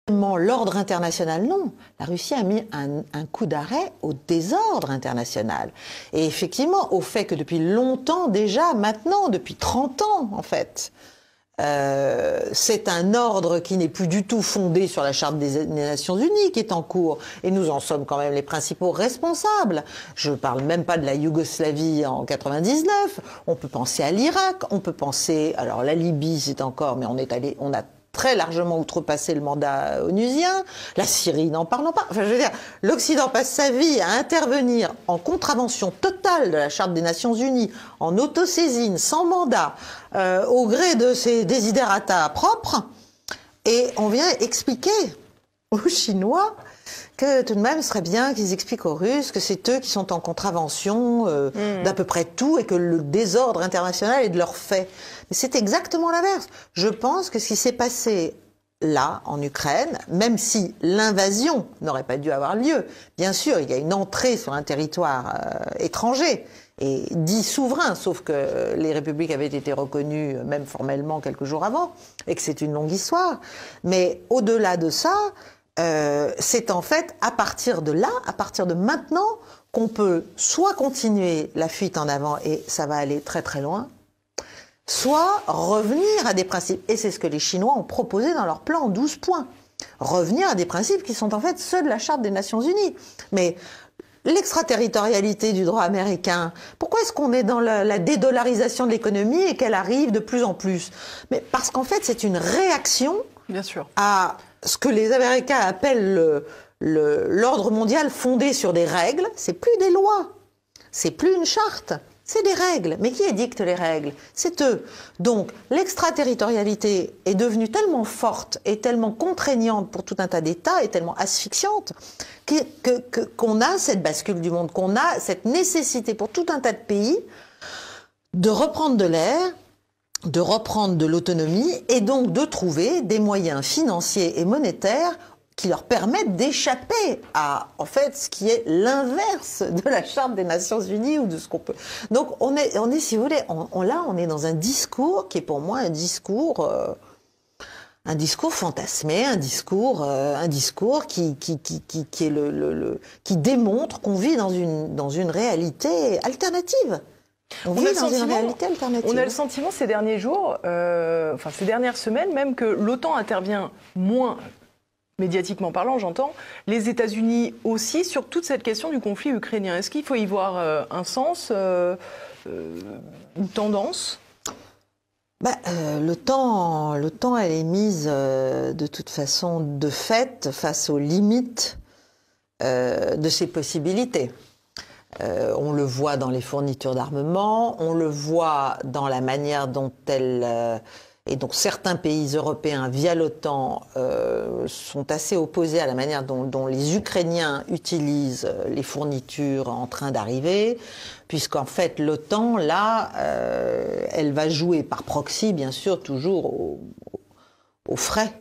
L'ordre international, non. La Russie a mis un coup d'arrêt au désordre international. Et effectivement, au fait que depuis longtemps déjà, maintenant, depuis 30 ans en fait, c'est un ordre qui n'est plus du tout fondé sur la Charte des Nations Unies qui est en cours. Et nous en sommes quand même les principaux responsables. Je ne parle même pas de la Yougoslavie en 99. On peut penser à l'Irak, on peut penser... Alors la Libye, c'est encore... Mais on a très largement outrepassé le mandat onusien. La Syrie, n'en parlons pas. Enfin, je veux dire, l'Occident passe sa vie à intervenir en contravention totale de la Charte des Nations Unies, en autosaisine, sans mandat, au gré de ses desiderata propres. Et on vient expliquer aux Chinois que tout de même, ce serait bien qu'ils expliquent aux Russes que c'est eux qui sont en contravention d'à peu près tout et que le désordre international est de leur fait. Mais c'est exactement l'inverse. Je pense que ce qui s'est passé là, en Ukraine, même si l'invasion n'aurait pas dû avoir lieu, bien sûr, il y a une entrée sur un territoire étranger et dit souverain, sauf que les républiques avaient été reconnues, même formellement, quelques jours avant, et que c'est une longue histoire. Mais au-delà de ça, c'est en fait à partir de là, à partir de maintenant, qu'on peut soit continuer la fuite en avant, et ça va aller très très loin, soit revenir à des principes. Et c'est ce que les Chinois ont proposé dans leur plan en 12 points. Revenir à des principes qui sont en fait ceux de la Charte des Nations Unies. Mais l'extraterritorialité du droit américain, pourquoi est-ce qu'on est dans la dédollarisation de l'économie et qu'elle arrive de plus en plus? Mais parce qu'en fait, c'est une réaction bien sûr à ce que les Américains appellent l'ordre mondial fondé sur des règles. C'est plus des lois, c'est plus une charte. C'est des règles. Mais qui édicte les règles? C'est eux. Donc, l'extraterritorialité est devenue tellement forte et tellement contraignante pour tout un tas d'États et tellement asphyxiante qu'on a cette bascule du monde, qu'on a cette nécessité pour tout un tas de pays de reprendre de l'air, de reprendre de l'autonomie et donc de trouver des moyens financiers et monétaires qui leur permettent d'échapper à, en fait, ce qui est l'inverse de la Charte des Nations Unies ou de ce qu'on peut... Donc, on est, si vous voulez, là, on est dans un discours qui est pour moi un discours fantasmé, un discours qui est qui démontre qu'on vit dans une réalité alternative. On a le sentiment ces derniers jours, ces dernières semaines même, que l'OTAN intervient moins, médiatiquement parlant, j'entends, les États-Unis aussi, sur toute cette question du conflit ukrainien. Est-ce qu'il faut y voir un sens, une tendance ? L'OTAN, elle est mise de toute façon de fait face aux limites de ses possibilités. On le voit dans les fournitures d'armement, on le voit dans la manière dont et donc certains pays européens, via l'OTAN, sont assez opposés à la manière dont les Ukrainiens utilisent les fournitures en train d'arriver, puisqu'en fait l'OTAN, là, elle va jouer par proxy, bien sûr, toujours aux frais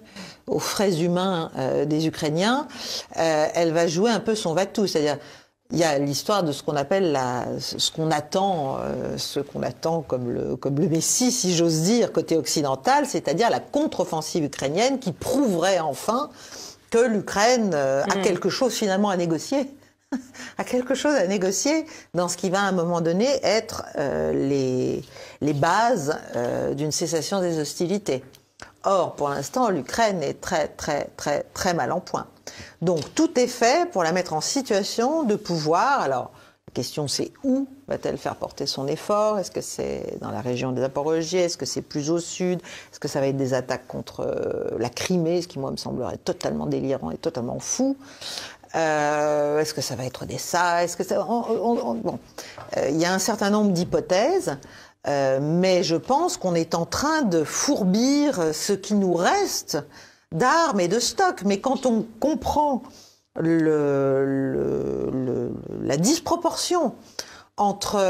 humains des Ukrainiens, elle va jouer un peu son va-tout, c'est-à-dire il y a l'histoire de ce qu'on appelle ce qu'on attend comme le Messie, si j'ose dire, côté occidental, c'est-à-dire la contre-offensive ukrainienne qui prouverait enfin que l'Ukraine a quelque chose finalement à négocier. A quelque chose à négocier dans ce qui va à un moment donné être les bases d'une cessation des hostilités. Or, pour l'instant, l'Ukraine est très, très, très, très mal en point. Donc, tout est fait pour la mettre en situation de pouvoir. Alors, la question, c'est où va-t-elle faire porter son effort? Est-ce que c'est dans la région des Zaporogie? Est-ce que c'est plus au sud? Est-ce que ça va être des attaques contre la Crimée, ce qui, moi, me semblerait totalement délirant et totalement fou? Est-ce que ça va être Odessa? Est-ce que ça... Bon, il y a un certain nombre d'hypothèses. Mais je pense qu'on est en train de fourbir ce qui nous reste d'armes et de stocks. Mais quand on comprend la disproportion entre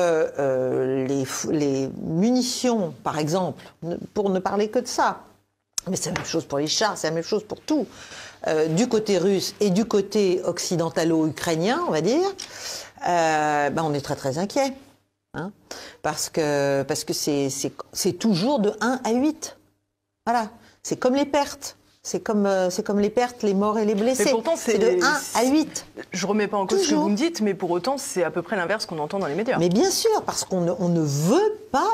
les munitions, par exemple, pour ne parler que de ça, mais c'est la même chose pour les chars, c'est la même chose pour tout, du côté russe et du côté occidentalo-ukrainien, on va dire, on est très très inquiet. Hein, parce que c'est toujours de 1 à 8. Voilà. C'est comme les pertes. C'est comme les pertes, les morts et les blessés. Mais pourtant, c'est de 1 à 8. Je ne remets pas en cause ce que vous me dites, mais pour autant, c'est à peu près l'inverse qu'on entend dans les médias. Mais bien sûr, parce qu'on ne veut pas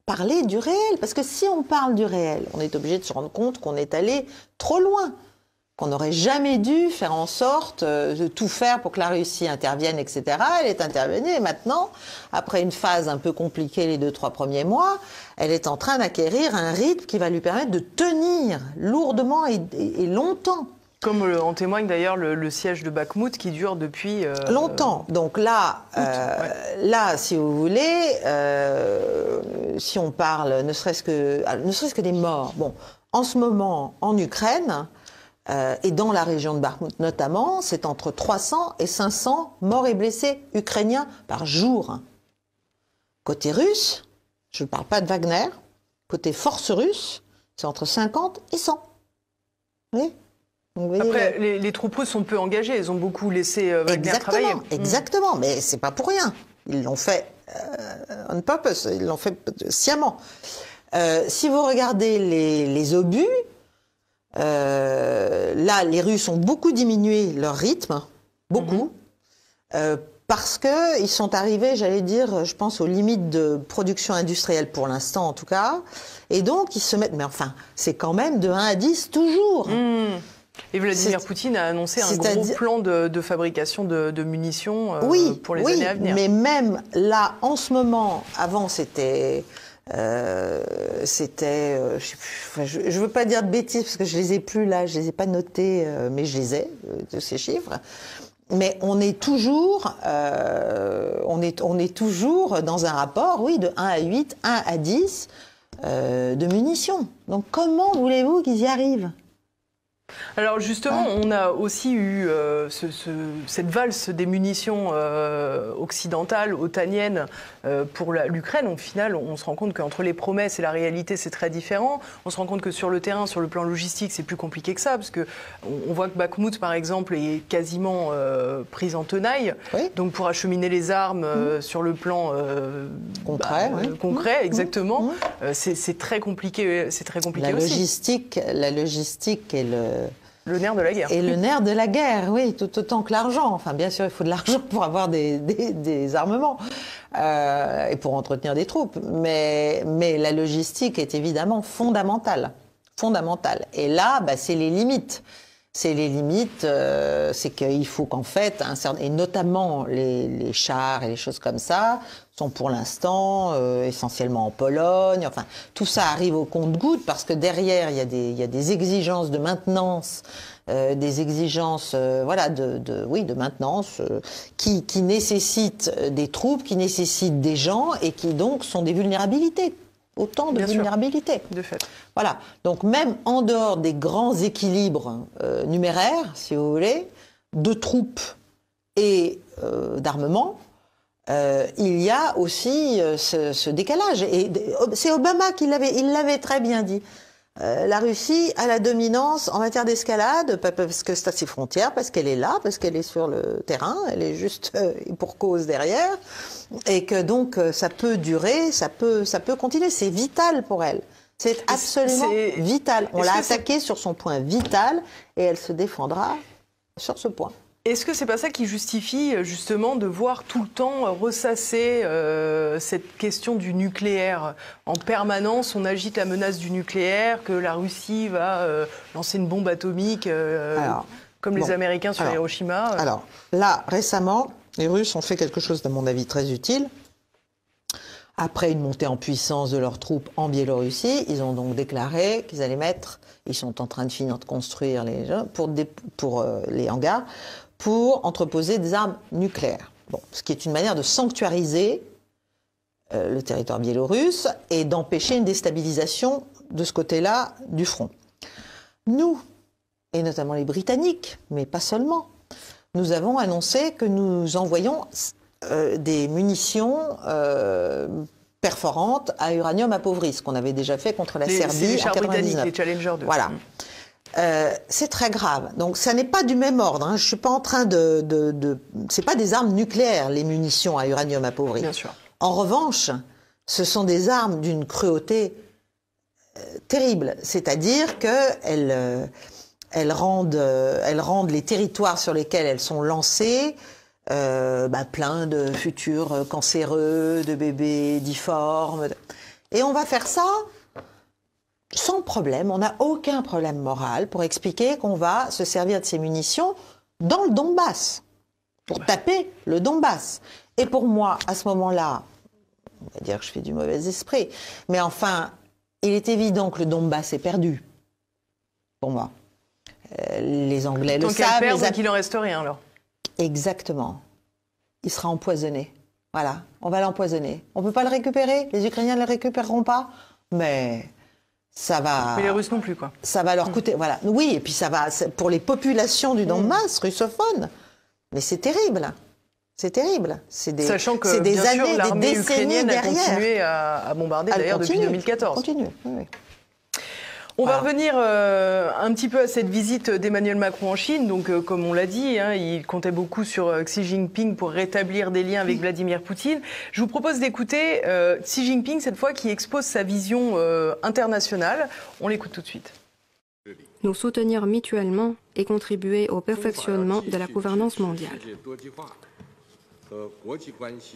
parler du réel. Parce que si on parle du réel, on est obligé de se rendre compte qu'on est allé trop loin, qu'on n'aurait jamais dû faire en sorte de tout faire pour que la Russie intervienne, etc. Elle est intervenue et maintenant, après une phase un peu compliquée les 2-3 premiers mois, elle est en train d'acquérir un rythme qui va lui permettre de tenir lourdement et longtemps. Comme en témoigne d'ailleurs le siège de Bakhmout qui dure depuis... longtemps. Donc là, là, si vous voulez, si on parle ne serait-ce que des morts. Bon, en ce moment, en Ukraine... et dans la région de Bakhmout notamment, c'est entre 300 et 500 morts et blessés ukrainiens par jour. Côté russe, je ne parle pas de Wagner, côté force russe, c'est entre 50 et 100. Oui. Après, les troupes russes sont peu engagées, elles ont beaucoup laissé Wagner travailler. Exactement, mais c'est pas pour rien. Ils l'ont fait on purpose, ils l'ont fait sciemment. Si vous regardez les obus, là, les Russes ont beaucoup diminué leur rythme, beaucoup, parce qu'ils sont arrivés, j'allais dire, je pense, aux limites de production industrielle pour l'instant, en tout cas. Et donc, ils se mettent... Mais enfin, c'est quand même de 1 à 10, toujours. Et Vladimir Poutine a annoncé un gros plan de fabrication de munitions pour les années à venir. Mais même là, en ce moment, avant, c'était... je ne veux pas dire de bêtises parce que je les ai plus là, je les ai pas notés, mais je les ai de ces chiffres. Mais on est toujours, on est toujours dans un rapport, oui, de 1 à 8, 1 à 10 de munitions. Donc comment voulez-vous qu'ils y arrivent ? Alors justement, on a aussi eu cette valse des munitions occidentales, otaniennes, pour l'Ukraine. Au final, on se rend compte qu'entre les promesses et la réalité, c'est très différent. On se rend compte que sur le terrain, sur le plan logistique, c'est plus compliqué que ça, parce que on voit que Bakhmout, par exemple, est quasiment prise en tenaille. Oui. Donc pour acheminer les armes sur le plan concret, exactement, c'est très compliqué. C'est très compliqué aussi. La logistique est le nerf de la guerre. Et le nerf de la guerre, oui, tout autant que l'argent. Enfin, bien sûr, il faut de l'argent pour avoir des armements et pour entretenir des troupes. Mais la logistique est évidemment fondamentale. Fondamentale. Et là, c'est les limites. C'est les limites, c'est qu'il faut qu'en fait, et notamment les chars et les choses comme ça, sont pour l'instant essentiellement en Pologne. Enfin, tout ça arrive au compte-gouttes parce que derrière, il y a des exigences de maintenance, des exigences de maintenance qui nécessitent des troupes, qui nécessitent des gens et qui donc sont des vulnérabilités. Autant de vulnérabilité. De fait. Voilà. Donc même en dehors des grands équilibres numéraires, si vous voulez, de troupes et d'armement, il y a aussi ce décalage. Et c'est Obama qui l'avait très bien dit. La Russie a la dominance en matière d'escalade, parce que c'est à ses frontières, parce qu'elle est là, parce qu'elle est sur le terrain, elle est juste pour cause derrière, et que donc ça peut durer, ça peut continuer. C'est vital pour elle. C'est absolument vital. On l'a attaquée sur son point vital, et elle se défendra sur ce point. Est-ce que c'est pas ça qui justifie justement de voir tout le temps ressasser cette question du nucléaire en permanence? On agite la menace du nucléaire, que la Russie va lancer une bombe atomique comme les Américains sur Hiroshima. Alors là, récemment, les Russes ont fait quelque chose, à mon avis, très utile. Après une montée en puissance de leurs troupes en Biélorussie, ils ont donc déclaré qu'ils allaient ils sont en train de finir de construire pour les hangars, pour entreposer des armes nucléaires. Bon, ce qui est une manière de sanctuariser le territoire biélorusse et d'empêcher une déstabilisation de ce côté-là du front. Nous, et notamment les Britanniques, mais pas seulement, nous avons annoncé que nous envoyons des munitions perforantes à uranium appauvri, ce qu'on avait déjà fait contre la Serbie en 1999. Les Challenger 2. Voilà. C'est très grave. Donc ça n'est pas du même ordre. Je suis pas en train c'est pas des armes nucléaires, les munitions à uranium appauvri. Bien sûr. En revanche, ce sont des armes d'une cruauté terrible. C'est-à-dire qu'elles rendent les territoires sur lesquels elles sont lancées plein de futurs cancéreux, de bébés difformes. Et on va faire ça sans problème. On n'a aucun problème moral pour expliquer qu'on va se servir de ces munitions dans le Donbass, pour taper le Donbass. Et pour moi, à ce moment-là, on va dire que je fais du mauvais esprit, mais enfin, il est évident que le Donbass est perdu. Pour moi. Les Anglais le savent. Donc il n'en reste rien, alors. Exactement. Il sera empoisonné. Voilà, on va l'empoisonner. On ne peut pas le récupérer, les Ukrainiens ne le récupéreront pas, mais ça va... Mais les Russes non plus, quoi. Ça va leur coûter... Voilà. Oui, et puis ça va... Pour les populations du Donbass, russophones, mais c'est terrible. C'est terrible. Sachant que, c'est des bien années, sûr, l'armée des décennies ukrainienne derrière. a continué à bombarder, d'ailleurs, depuis 2014. Continue, oui. On va revenir un petit peu à cette visite d'Emmanuel Macron en Chine. Donc, comme on l'a dit, il comptait beaucoup sur Xi Jinping pour rétablir des liens avec Vladimir Poutine. Je vous propose d'écouter Xi Jinping, cette fois, qui expose sa vision internationale. On l'écoute tout de suite. Nous soutenir mutuellement et contribuer au perfectionnement de la gouvernance mondiale.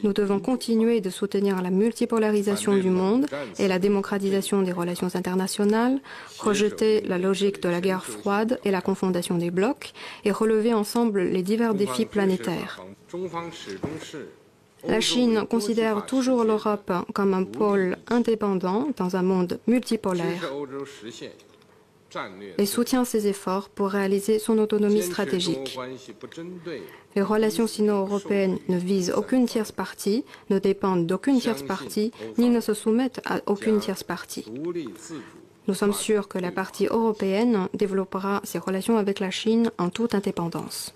Nous devons continuer de soutenir la multipolarisation du monde et la démocratisation des relations internationales, rejeter la logique de la guerre froide et la confrontation des blocs et relever ensemble les divers défis planétaires. La Chine considère toujours l'Europe comme un pôle indépendant dans un monde multipolaire et soutient ses efforts pour réaliser son autonomie stratégique. Les relations sino-européennes ne visent aucune tierce partie, ne dépendent d'aucune tierce partie, ni ne se soumettent à aucune tierce partie. Nous sommes sûrs que la partie européenne développera ses relations avec la Chine en toute indépendance.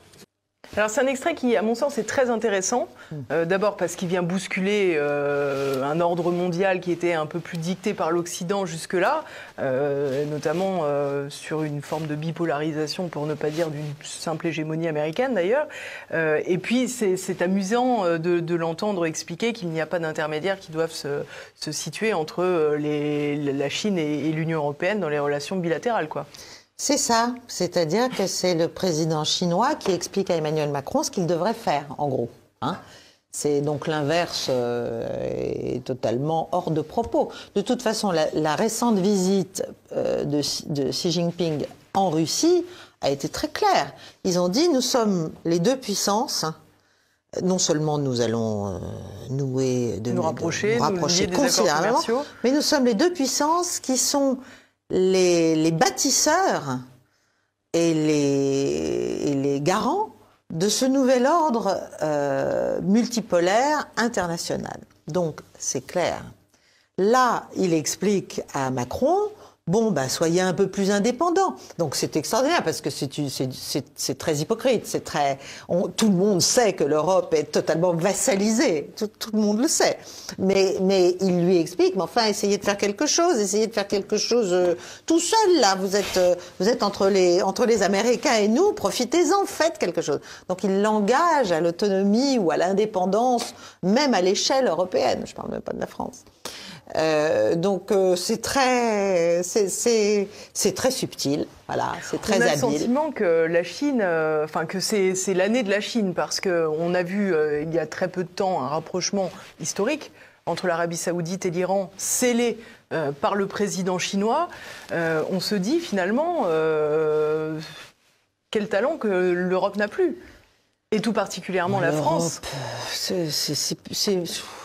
Alors c'est un extrait qui, à mon sens, est très intéressant. D'abord parce qu'il vient bousculer un ordre mondial qui était un peu plus dicté par l'Occident jusque-là, notamment sur une forme de bipolarisation, pour ne pas dire d'une simple hégémonie américaine d'ailleurs. Et puis c'est amusant de l'entendre expliquer qu'il n'y a pas d'intermédiaires qui doivent se situer entre la Chine et l'Union européenne dans les relations bilatérales, quoi. C'est ça, c'est-à-dire que c'est le président chinois qui explique à Emmanuel Macron ce qu'il devrait faire, en gros. C'est donc l'inverse est totalement hors de propos. De toute façon, la récente visite de Xi Jinping en Russie a été très claire. Ils ont dit, nous sommes les deux puissances. Non seulement nous allons nous rapprocher considérablement, mais nous sommes les deux puissances qui sont les bâtisseurs et les garants de ce nouvel ordre multipolaire international. Donc, c'est clair. Là, il explique à Macron, bon, soyez un peu plus indépendants. Donc, c'est extraordinaire parce que c'est très hypocrite. Tout le monde sait que l'Europe est totalement vassalisée. Tout le monde le sait. Mais il lui explique, mais enfin, essayez de faire quelque chose. Tout seul, là. Vous êtes entre les Américains et nous. Profitez-en, faites quelque chose. Donc, il l'engage à l'autonomie ou à l'indépendance, même à l'échelle européenne. Je parle même pas de la France. Donc c'est très subtil, voilà, c'est très habile. On a le sentiment que la Chine, que c'est l'année de la Chine parce que on a vu il y a très peu de temps un rapprochement historique entre l'Arabie Saoudite et l'Iran scellé par le président chinois. On se dit finalement quel talent que l'Europe n'a plus. Et tout particulièrement la France.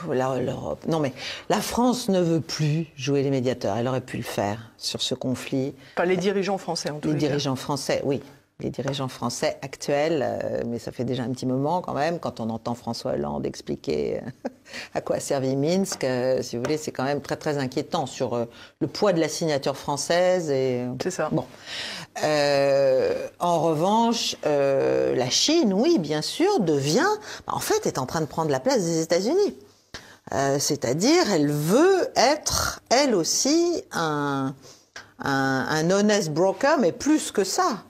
L'Europe. Non, mais la France ne veut plus jouer les médiateurs. Elle aurait pu le faire sur ce conflit. Enfin, les dirigeants français, en tout cas. Les dirigeants français, oui. Les dirigeants français actuels, mais ça fait déjà un petit moment quand même, quand on entend François Hollande expliquer à quoi a servi Minsk, si vous voulez, c'est quand même très très inquiétant sur le poids de la signature française. C'est ça. Bon. En revanche, la Chine, oui, bien sûr, est en train de prendre la place des États-Unis. C'est-à-dire, elle veut être, elle aussi, un honest broker, mais plus que ça.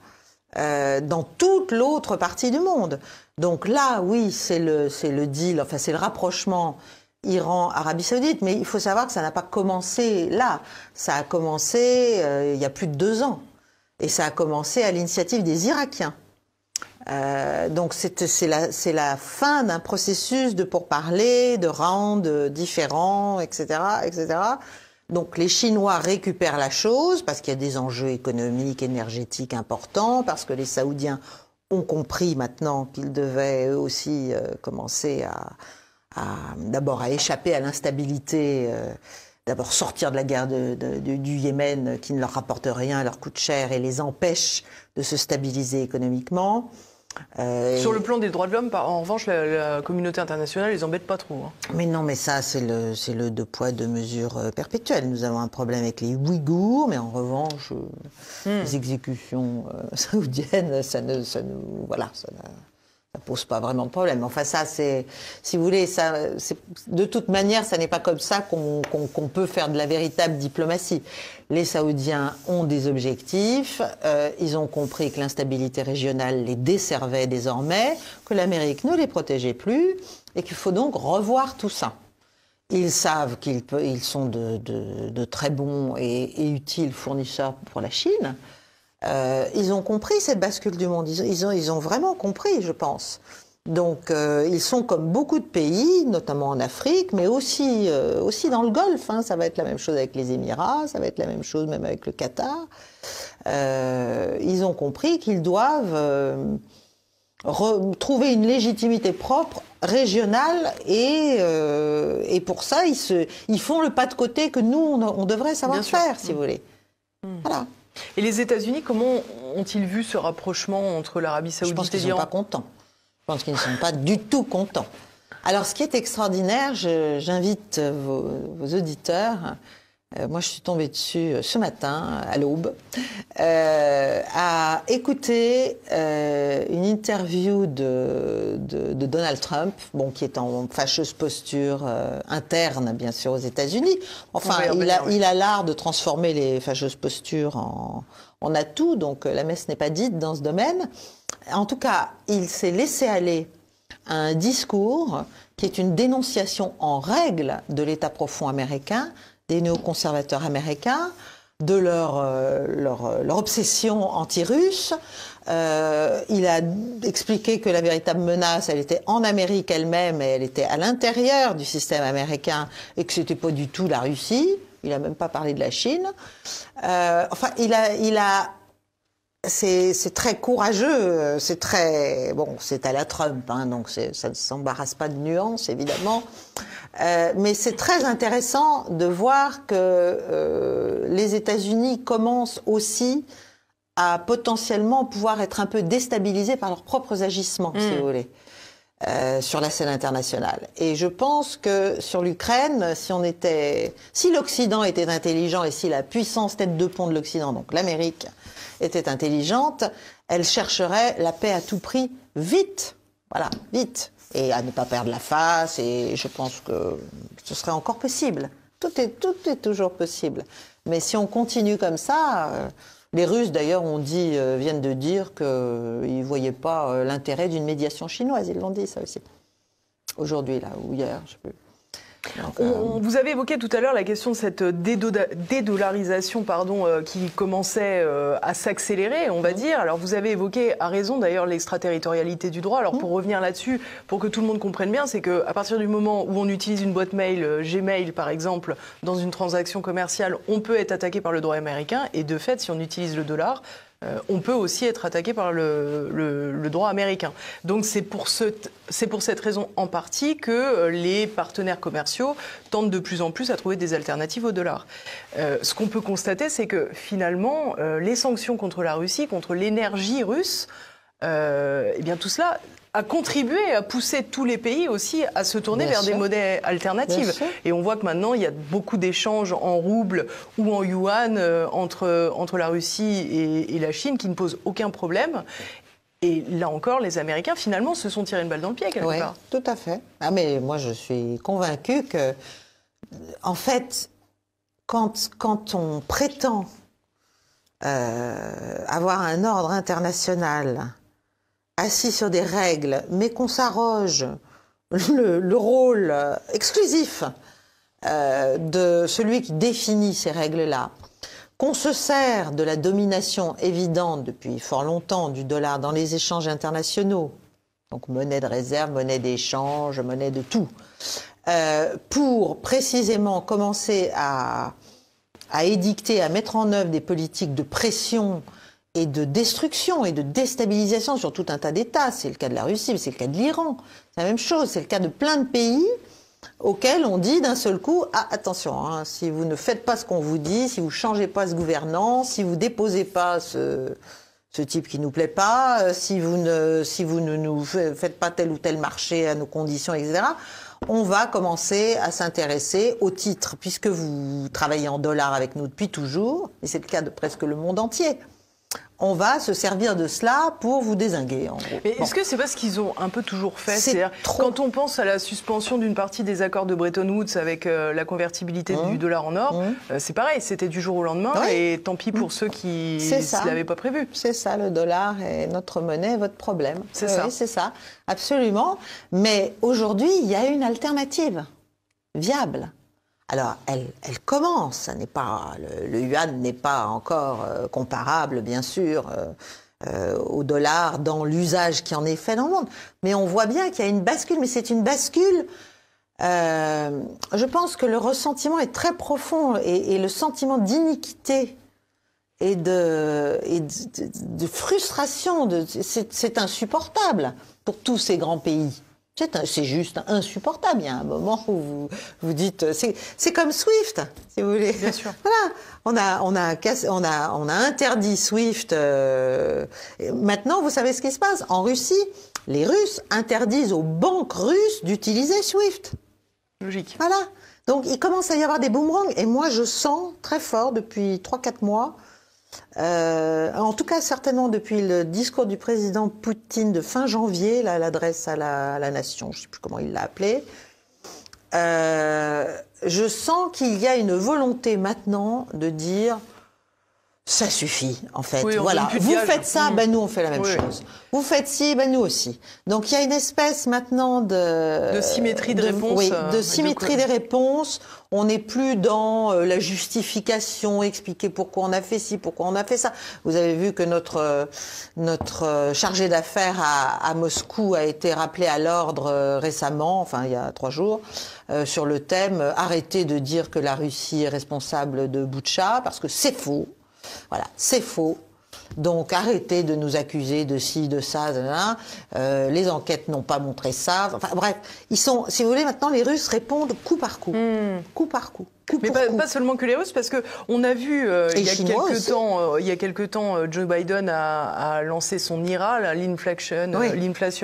Dans toute l'autre partie du monde. Donc là, oui, c'est le deal, enfin c'est le rapprochement Iran, Arabie Saoudite. Mais il faut savoir que ça n'a pas commencé là. Ça a commencé il y a plus de 2 ans. Et ça a commencé à l'initiative des Irakiens. Donc c'est la fin d'un processus de pourparlers, de rounds différents, etc., etc. Donc les Chinois récupèrent la chose parce qu'il y a des enjeux économiques, énergétiques importants, parce que les Saoudiens ont compris maintenant qu'ils devaient eux aussi commencer d'abord à échapper à l'instabilité, d'abord sortir de la guerre du Yémen qui ne leur rapporte rien, leur coûte cher et les empêche de se stabiliser économiquement. Sur le plan des droits de l'homme, en revanche, la communauté internationale les embête pas trop. Hein. Mais non, mais ça, c'est le 2 poids 2 mesures perpétuel. Nous avons un problème avec les Ouïghours, mais en revanche, les exécutions saoudiennes, ça pose pas vraiment de problème. Enfin, ça, c'est, si vous voulez, de toute manière, ça n'est pas comme ça qu'on peut faire de la véritable diplomatie. Les Saoudiens ont des objectifs, ils ont compris que l'instabilité régionale les desservait désormais, que l'Amérique ne les protégeait plus, et qu'il faut donc revoir tout ça. Ils savent qu'ils sont de très bons et utiles fournisseurs pour la Chine. Ils ont compris cette bascule du monde, ils ont vraiment compris, je pense. Donc ils sont comme beaucoup de pays, notamment en Afrique, mais aussi dans le Golfe. Hein. Ça va être la même chose avec les Émirats, ça va être la même chose même avec le Qatar. Ils ont compris qu'ils doivent trouver une légitimité propre, régionale, et pour ça, ils font le pas de côté que nous, on devrait savoir faire, si vous voulez. Voilà. Et les États-Unis, comment ont-ils vu ce rapprochement entre l'Arabie Saoudite et l'Iran ? Je pense qu'ils ne sont pas contents. Je pense qu'ils ne sont pas du tout contents. Alors, ce qui est extraordinaire, j'invite vos auditeurs, moi je suis tombée dessus ce matin, à l'aube, à écouter une interview de Donald Trump, qui est en fâcheuse posture interne, bien sûr, aux États-Unis. Enfin, il a l'art de transformer les fâcheuses postures en atouts, donc la messe n'est pas dite dans ce domaine. En tout cas, il s'est laissé aller à un discours qui est une dénonciation en règle de l'État profond américain, des néoconservateurs américains, de leur obsession anti-russe. Il a expliqué que la véritable menace, elle était en Amérique elle-même et elle était à l'intérieur du système américain et que c'était pas du tout la Russie. Il a même pas parlé de la Chine. Enfin, c'est très courageux, c'est très... Bon, c'est à la Trump, hein, donc ça ne s'embarrasse pas de nuances, évidemment. Mais c'est très intéressant de voir que les États-Unis commencent aussi à potentiellement pouvoir être un peu déstabilisés par leurs propres agissements, si vous voulez, sur la scène internationale. Et je pense que sur l'Ukraine, si l'Occident était intelligent et si la puissance tête de pont de l'Occident, donc l'Amérique, était intelligente, elle chercherait la paix à tout prix vite. Voilà, vite. Et à ne pas perdre la face, et je pense que ce serait encore possible. Tout est toujours possible. Mais si on continue comme ça, les Russes d'ailleurs viennent de dire qu'ils ne voyaient pas l'intérêt d'une médiation chinoise. Ils l'ont dit ça aussi. Aujourd'hui, là, ou hier, je ne sais plus. Donc, vous avez évoqué tout à l'heure la question de cette dédollarisation qui commençait à s'accélérer, on va dire. Alors vous avez évoqué, à raison d'ailleurs, l'extraterritorialité du droit. Alors pour revenir là-dessus, pour que tout le monde comprenne bien, c'est qu'à partir du moment où on utilise une boîte mail, Gmail par exemple, dans une transaction commerciale, on peut être attaqué par le droit américain. Et de fait, si on utilise le dollar, on peut aussi être attaqué par le droit américain. Donc c'est pour cette raison en partie que les partenaires commerciaux tentent de plus en plus à trouver des alternatives au dollar. Ce qu'on peut constater, c'est que finalement, les sanctions contre la Russie, contre l'énergie russe, eh bien tout cela a contribué à pousser tous les pays aussi à se tourner vers des monnaies alternatives. Et on voit que maintenant, il y a beaucoup d'échanges en roubles ou en yuan entre la Russie et la Chine qui ne posent aucun problème. Et là encore, les Américains, finalement, se sont tirés une balle dans le pied, quelque part. Tout à fait. Ah, mais moi, je suis convaincue que, en fait, quand on prétend avoir un ordre international assis sur des règles, mais qu'on s'arroge le rôle exclusif de celui qui définit ces règles-là, qu'on se sert de la domination évidente depuis fort longtemps du dollar dans les échanges internationaux, donc monnaie de réserve, monnaie d'échange, monnaie de tout, pour précisément commencer à édicter, à mettre en œuvre des politiques de pression et de destruction et de déstabilisation sur tout un tas d'États. C'est le cas de la Russie, c'est le cas de l'Iran. C'est la même chose, c'est le cas de plein de pays auxquels on dit d'un seul coup « Ah, attention, hein, si vous ne faites pas ce qu'on vous dit, si vous ne changez pas ce gouvernant, si vous ne déposez pas ce type qui ne nous plaît pas, si vous ne nous faites pas tel ou tel marché à nos conditions, etc. » on va commencer à s'intéresser au titre, puisque vous travaillez en dollars avec nous depuis toujours, et c'est le cas de presque le monde entier. On va se servir de cela pour vous dézinguer, en gros. Mais est-ce que c'est pas ce qu'ils ont un peu toujours fait? C'est-à-dire, quand on pense à la suspension d'une partie des accords de Bretton Woods avec la convertibilité du dollar en or, c'est pareil, c'était du jour au lendemain, et tant pis pour ceux qui ne l'avaient pas prévu. C'est ça, le dollar est notre monnaie, votre problème. C'est ça. Oui, c'est ça, absolument. Mais aujourd'hui, il y a une alternative viable. Alors, elle commence, ça n'est pas, le yuan n'est pas encore comparable, bien sûr, au dollar dans l'usage qui en est fait dans le monde. Mais on voit bien qu'il y a une bascule, mais c'est une bascule, je pense que le ressentiment est très profond et le sentiment d'iniquité et de frustration, c'est insupportable pour tous ces grands pays. C'est juste insupportable. Il y a un moment où vous dites, c'est comme Swift, si vous voulez. Bien sûr. Voilà, on a interdit Swift. Maintenant, vous savez ce qui se passe en Russie. Les Russes interdisent aux banques russes d'utiliser Swift. Logique. Voilà. Donc, il commence à y avoir des boomerangs. Et moi, je sens très fort depuis 3-4 mois. En tout cas, certainement depuis le discours du président Poutine de fin janvier, l'adresse à la nation, je ne sais plus comment il l'a appelé, je sens qu'il y a une volonté maintenant de dire ça suffit, en fait. Oui, voilà, vous faites ça, ben nous on fait la même chose. Vous faites ci, ben nous aussi. Donc il y a une espèce maintenant de symétrie de réponse. Oui, de symétrie des réponses. On n'est plus dans la justification, expliquer pourquoi on a fait ci, pourquoi on a fait ça. Vous avez vu que notre chargé d'affaires à Moscou a été rappelé à l'ordre récemment, enfin il y a 3 jours, sur le thème « Arrêtez de dire que la Russie est responsable de Boutcha » parce que c'est faux. Voilà, c'est faux. Donc arrêtez de nous accuser de ci, de ça, les enquêtes n'ont pas montré ça. Enfin bref, ils sont, si vous voulez, maintenant les Russes répondent coup par coup, coup par coup. Mais pas seulement que les Russes, parce que on a vu il y a quelques temps, Joe Biden a lancé son IRA, l'Inflation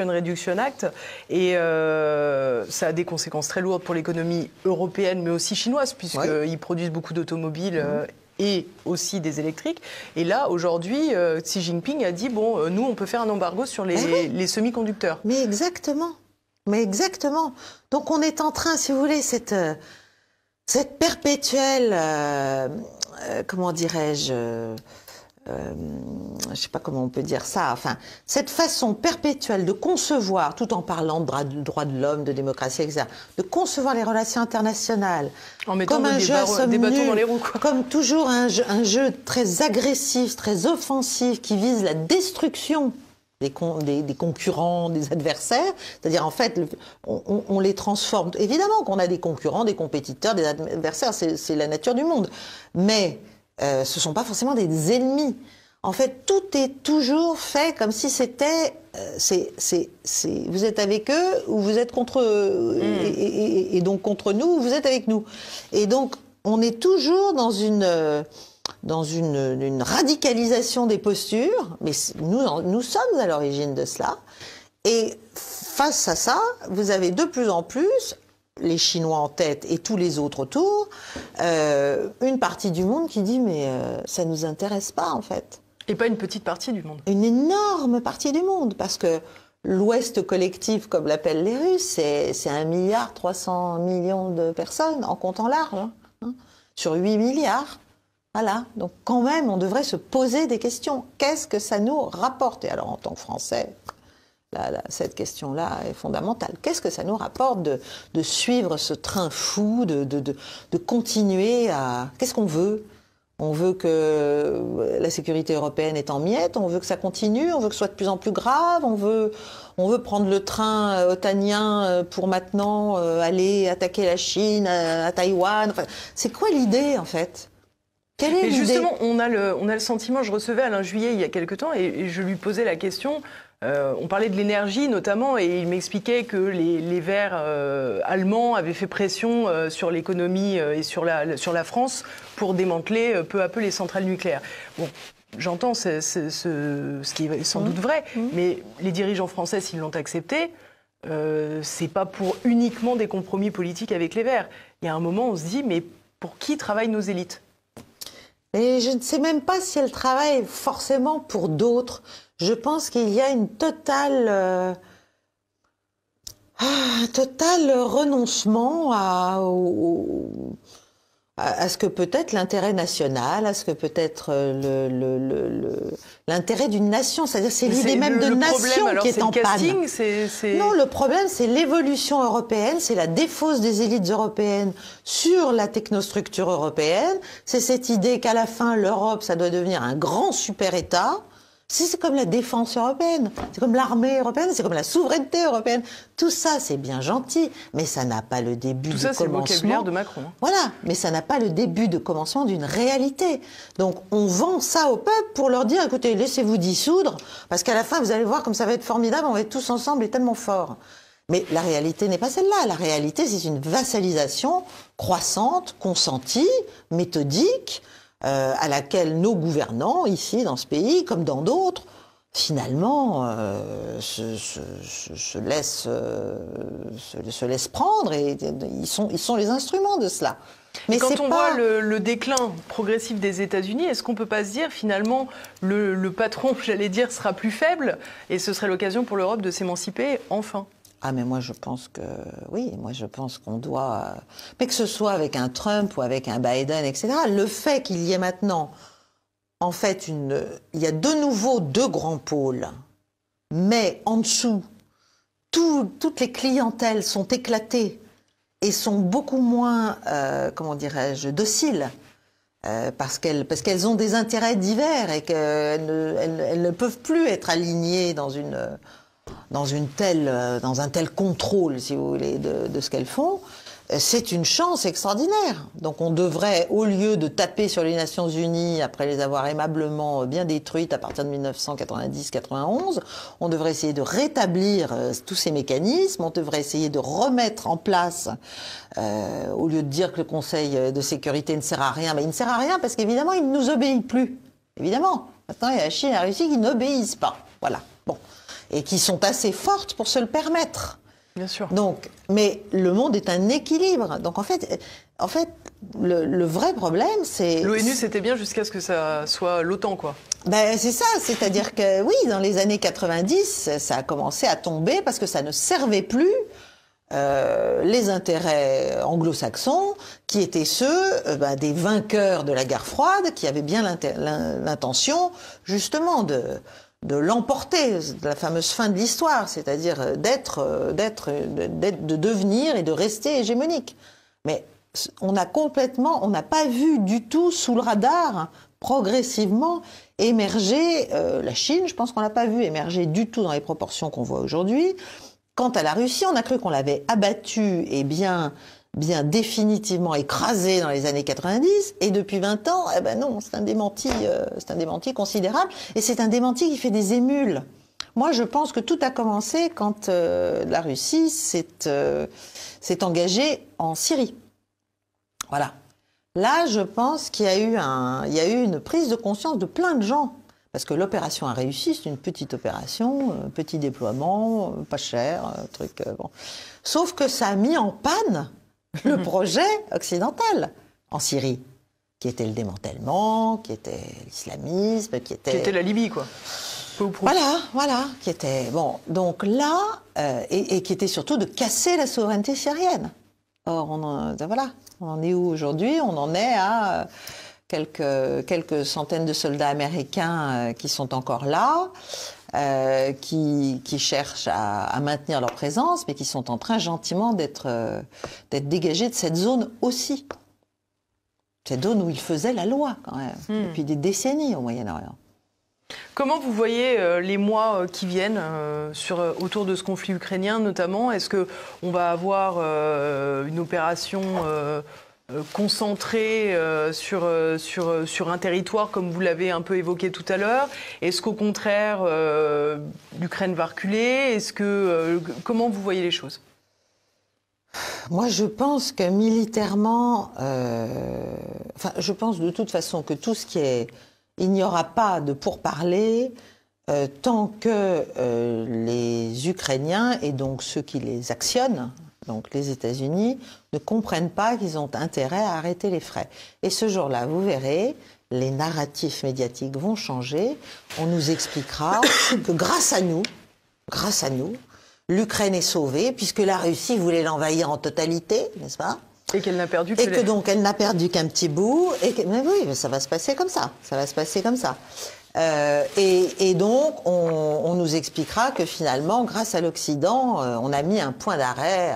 Reduction Act, et ça a des conséquences très lourdes pour l'économie européenne, mais aussi chinoise, puisqu'ils produisent beaucoup d'automobiles. Et aussi des électriques. Et là, aujourd'hui, Xi Jinping a dit, bon, nous, on peut faire un embargo sur les semi-conducteurs. Mais exactement. Mais exactement. Donc, on est en train, si vous voulez, cette perpétuelle, comment dirais-je, je sais pas comment on peut dire ça, enfin, cette façon perpétuelle de concevoir, tout en parlant de droits de l'homme, de démocratie, etc., de concevoir les relations internationales comme un jeu à somme nulle, dans les roues, comme toujours un jeu très agressif, très offensif, qui vise la destruction des concurrents, des adversaires. C'est-à-dire, en fait, on les transforme. Évidemment qu'on a des concurrents, des compétiteurs, des adversaires, c'est la nature du monde. Mais ce ne sont pas forcément des ennemis. En fait, tout est toujours fait comme si c'était... vous êtes avec eux ou vous êtes contre eux, et donc contre nous ou vous êtes avec nous. Et donc, on est toujours dans une radicalisation des postures, mais nous sommes à l'origine de cela. Et face à ça, vous avez de plus en plus... les Chinois en tête et tous les autres autour, une partie du monde qui dit mais ça nous intéresse pas en fait. Et pas une petite partie du monde. Une énorme partie du monde, parce que l'Ouest collectif, comme l'appellent les Russes, c'est 1,3 milliard de personnes en comptant large, hein, sur 8 milliards. Voilà, donc quand même on devrait se poser des questions. Qu'est-ce que ça nous rapporte? Et alors en tant que Français, cette question-là est fondamentale. Qu'est-ce que ça nous rapporte de suivre ce train fou, de continuer à... Qu'est-ce qu'on veut ? On veut que la sécurité européenne est en miettes, on veut que ça continue, on veut que ce soit de plus en plus grave, on veut prendre le train otanien pour maintenant aller attaquer la Chine, à Taïwan. Enfin, c'est quoi l'idée, en fait ? Quelle est l'idée ? Justement, on a le sentiment, je recevais Alain Juillet il y a quelque temps et je lui posais la question... on parlait de l'énergie notamment et il m'expliquait que les Verts allemands avaient fait pression sur l'économie et sur la France pour démanteler peu à peu les centrales nucléaires. Bon, j'entends ce qui est sans doute vrai, mais les dirigeants français, s'ils l'ont accepté, c'est pas pour uniquement des compromis politiques avec les Verts. Il y a un moment, on se dit, mais pour qui travaillent nos élites ? Et je ne sais même pas si elles travaillent forcément pour d'autres. Je pense qu'il y a une totale renoncement à ce que peut être l'intérêt national, à ce que peut être l'intérêt d'une nation. C'est-à-dire c'est l'idée même de nation qui est en panne. Non, le problème, c'est l'évolution européenne, c'est la défausse des élites européennes sur la technostructure européenne. C'est cette idée qu'à la fin, l'Europe, ça doit devenir un grand super-État. C'est comme la défense européenne, c'est comme l'armée européenne, c'est comme la souveraineté européenne. Tout ça, c'est bien gentil, mais ça n'a pas le début de commencement. Tout ça, c'est le vocabulaire de Macron. Voilà, mais ça n'a pas le début de commencement d'une réalité. Donc, on vend ça au peuple pour leur dire, écoutez, laissez-vous dissoudre, parce qu'à la fin, vous allez voir comme ça va être formidable, on va être tous ensemble et tellement forts. Mais la réalité n'est pas celle-là. La réalité, c'est une vassalisation croissante, consentie, méthodique, à laquelle nos gouvernants, ici, dans ce pays, comme dans d'autres, finalement, se laissent prendre et ils sont les instruments de cela. Mais quand on voit le déclin progressif des États-Unis, est-ce qu'on ne peut pas se dire, finalement, le patron, j'allais dire, sera plus faible et ce serait l'occasion pour l'Europe de s'émanciper, enfin ? Ah, mais moi, je pense que, oui, moi, je pense qu'on doit, mais que ce soit avec un Trump ou avec un Biden, etc., le fait qu'il y ait maintenant, en fait, il y a de nouveau deux grands pôles, mais en dessous, toutes les clientèles sont éclatées et sont beaucoup moins, comment dirais-je, dociles, parce qu'elles ont des intérêts divers et qu'elles ne peuvent plus être alignées dans un tel contrôle, si vous voulez, de ce qu'elles font. C'est une chance extraordinaire. Donc on devrait, au lieu de taper sur les Nations Unies après les avoir aimablement bien détruites à partir de 1990-91, on devrait essayer de rétablir tous ces mécanismes, on devrait essayer de remettre en place, au lieu de dire que le Conseil de sécurité ne sert à rien, mais il ne sert à rien parce qu'évidemment il ne nous obéit plus. Évidemment. Maintenant il y a la Chine et la Russie qui n'obéissent pas. Voilà. Bon. Et qui sont assez fortes pour se le permettre. Bien sûr. Donc, mais le monde est un équilibre. Donc en fait le vrai problème, c'est... L'ONU, c'était bien jusqu'à ce que ça soit l'OTAN, quoi. Ben, c'est ça, c'est-à-dire que oui, dans les années 90, ça a commencé à tomber parce que ça ne servait plus les intérêts anglo-saxons, qui étaient ceux des vainqueurs de la guerre froide, qui avaient bien l'intention, justement, de l'emporter, de la fameuse fin de l'histoire, c'est-à-dire de devenir et de rester hégémonique. Mais on n'a pas vu du tout sous le radar, progressivement, émerger la Chine. Je pense qu'on l'a pas vu émerger du tout dans les proportions qu'on voit aujourd'hui. Quant à la Russie, on a cru qu'on l'avait abattue et bien définitivement écrasé dans les années 90, et depuis 20 ans, eh ben non, c'est un démenti considérable, et c'est un démenti qui fait des émules. Moi, je pense que tout a commencé quand la Russie s'est engagée en Syrie. Voilà. Là, je pense qu'il y a eu une prise de conscience de plein de gens. Parce que l'opération a réussi, c'est une petite opération, petit déploiement, pas cher, truc bon. Sauf que ça a mis en panne le projet occidental en Syrie, qui était le démantèlement, qui était l'islamisme, qui était la Libye, quoi. Voilà, qui était bon. Donc là, et qui était surtout de casser la souveraineté syrienne. Or, on en est où aujourd'hui? On en est à quelques centaines de soldats américains qui sont encore là. qui cherchent à maintenir leur présence, mais qui sont en train gentiment d'être dégagés de cette zone aussi. Cette zone où ils faisaient la loi, quand même, depuis des décennies au Moyen-Orient. Comment vous voyez les mois qui viennent autour de ce conflit ukrainien notamment? Est-ce qu'on va avoir une opération concentrée sur un territoire comme vous l'avez un peu évoqué tout à l'heure? Est-ce qu'au contraire l'Ukraine va reculer? Comment vous voyez les choses? Moi, je pense que militairement, je pense de toute façon que tout ce qui est... Il n'y aura pas de pourparlers tant que les Ukrainiens, et donc ceux qui les actionnent, donc les États-Unis, ne comprennent pas qu'ils ont intérêt à arrêter les frais. Et ce jour-là, vous verrez, les narratifs médiatiques vont changer. On nous expliquera que grâce à nous, l'Ukraine est sauvée, puisque la Russie voulait l'envahir en totalité, n'est-ce pas? Et qu'elle n'a perdu donc elle n'a perdu qu'un petit bout. Mais oui, mais ça va se passer comme ça. Ça va se passer comme ça. Et donc on nous expliquera que finalement, grâce à l'Occident, on a mis un point d'arrêt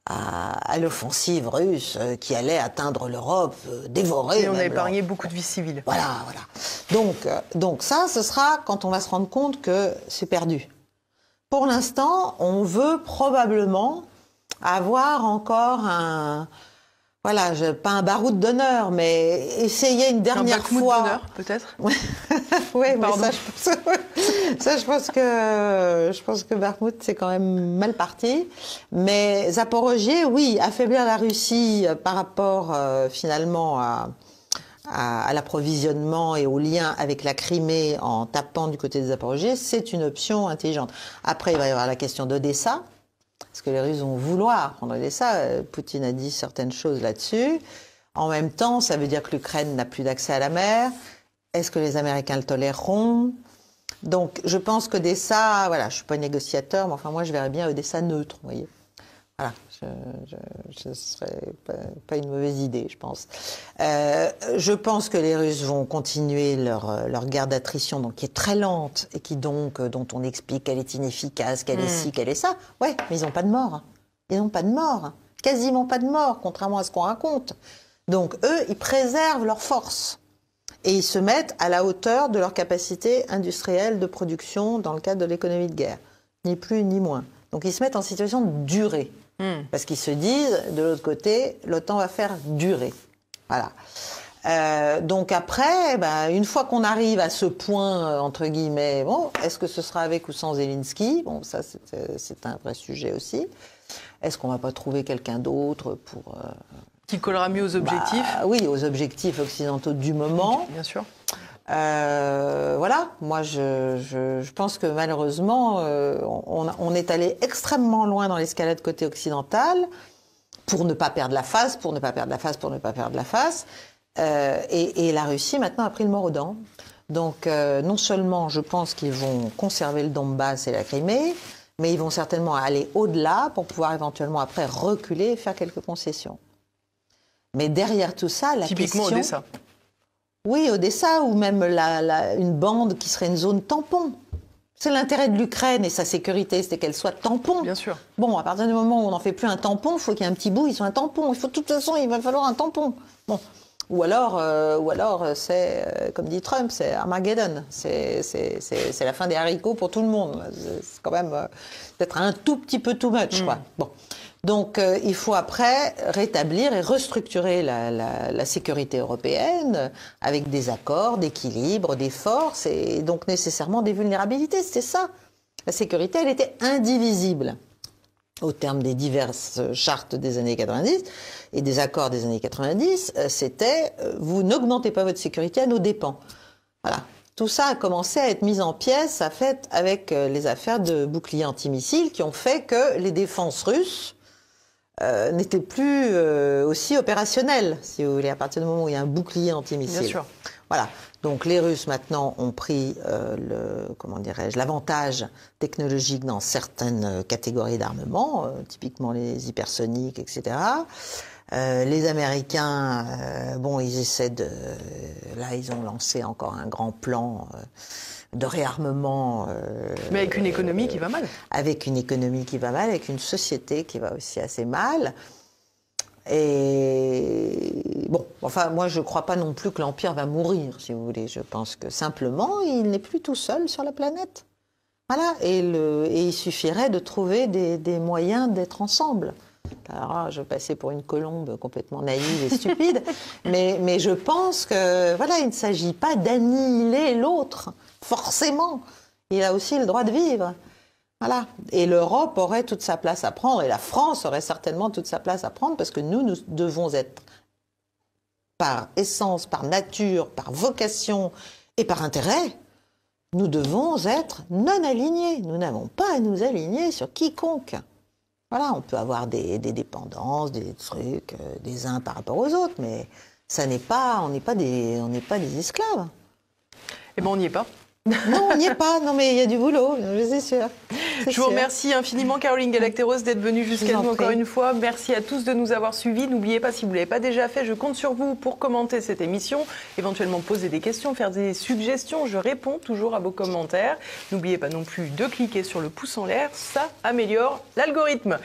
à l'offensive russe qui allait atteindre l'Europe, dévorer. Et on a épargné beaucoup de vies civiles. Voilà. Donc ça, ce sera quand on va se rendre compte que c'est perdu. Pour l'instant, on veut probablement avoir encore pas un baroud d'honneur, mais essayer une dernière fois. Un d'honneur, peut-être. Oui, mais ça, je pense que Bakhmout, c'est quand même mal parti. Mais Zaporojié, oui, affaiblir la Russie par rapport finalement à l'approvisionnement et au lien avec la Crimée en tapant du côté de Zaporojié, c'est une option intelligente. Après, il va y avoir la question d'Odessa. Parce que les Russes vont vouloir prendre Odessa. Poutine a dit certaines choses là-dessus. En même temps, ça veut dire que l'Ukraine n'a plus d'accès à la mer. Est-ce que les Américains le toléreront? Donc, je pense qu'Odessa, je ne suis pas négociateur, mais enfin, moi, je verrais bien Odessa neutre, vous voyez. Voilà, ce serait pas une mauvaise idée, je pense. Je pense que les Russes vont continuer leur guerre d'attrition, donc qui est très lente et dont on explique qu'elle est inefficace, qu'elle est ci, qu'elle est ça. Ouais, mais ils n'ont pas de mort. Ils n'ont pas de mort. Quasiment pas de mort, contrairement à ce qu'on raconte. Donc eux, ils préservent leurs forces et ils se mettent à la hauteur de leur capacité industrielle de production dans le cadre de l'économie de guerre, ni plus ni moins. Donc ils se mettent en situation de durée. Parce qu'ils se disent, de l'autre côté, l'OTAN va faire durer. Voilà. Donc après, une fois qu'on arrive à ce point, entre guillemets, est-ce que ce sera avec ou sans Zelensky? Bon, ça, c'est un vrai sujet aussi. Est-ce qu'on ne va pas trouver quelqu'un d'autre pour... Qui collera mieux aux objectifs? Oui, aux objectifs occidentaux du moment. Bien sûr. Voilà, moi je pense que malheureusement on est allé extrêmement loin dans l'escalade côté occidental pour ne pas perdre la face, et la Russie maintenant a pris le mors aux dents. Donc non seulement je pense qu'ils vont conserver le Donbass et la Crimée, mais ils vont certainement aller au-delà pour pouvoir éventuellement après reculer et faire quelques concessions. Mais derrière tout ça, la typiquement question... Odessa. Oui, Odessa, ou même une bande qui serait une zone tampon. C'est l'intérêt de l'Ukraine et sa sécurité, c'est qu'elle soit tampon. Bien sûr. Bon, à partir du moment où on n'en fait plus un tampon, il faut qu'il y ait un petit bout, ils sont un tampon. De toute façon, il va falloir un tampon. Bon. Ou alors c'est, comme dit Trump, c'est Armageddon. C'est la fin des haricots pour tout le monde. C'est quand même peut-être un tout petit peu too much, quoi. Bon. Donc il faut après rétablir et restructurer la sécurité européenne avec des accords, d'équilibre, des forces et donc nécessairement des vulnérabilités. C'était ça. La sécurité, elle était indivisible au terme des diverses chartes des années 90 et des accords des années 90. C'était vous n'augmentez pas votre sécurité à nos dépens. Voilà. Tout ça a commencé à être mis en pièces, avec les affaires de boucliers antimissiles qui ont fait que les défenses russes n'était plus aussi opérationnel, si vous voulez, à partir du moment où il y a un bouclier antimissile. Bien sûr. Voilà. Donc les Russes maintenant ont pris l'avantage technologique dans certaines catégories d'armement, typiquement les hypersoniques, etc. Les Américains, bon, ils essaient de... Là, ils ont lancé encore un grand plan de réarmement. Mais avec une économie qui va mal. Avec une économie qui va mal, avec une société qui va aussi assez mal. Et bon, enfin, moi, je ne crois pas non plus que l'Empire va mourir, si vous voulez. Je pense que simplement, il n'est plus tout seul sur la planète. Voilà, et il suffirait de trouver des moyens d'être ensemble. Alors, je passais pour une colombe complètement naïve et stupide, mais je pense que voilà, il ne s'agit pas d'annihiler l'autre, forcément. Il a aussi le droit de vivre. Voilà. Et l'Europe aurait toute sa place à prendre, et la France aurait certainement toute sa place à prendre, parce que nous devons être, par essence, par nature, par vocation et par intérêt, nous devons être non alignés. Nous n'avons pas à nous aligner sur quiconque. Voilà, on peut avoir des dépendances, des trucs, des uns par rapport aux autres, mais ça n'est pas, on n'est pas des esclaves. Eh bien, on n'y est pas. Non, on n'y est pas. Non, mais il y a du boulot, c'est sûr. Je vous remercie infiniment, Caroline Galacteros, d'être venue jusqu'à nous encore une fois. Merci à tous de nous avoir suivis. N'oubliez pas, si vous ne l'avez pas déjà fait, je compte sur vous pour commenter cette émission, éventuellement poser des questions, faire des suggestions. Je réponds toujours à vos commentaires. N'oubliez pas non plus de cliquer sur le pouce en l'air, ça améliore l'algorithme.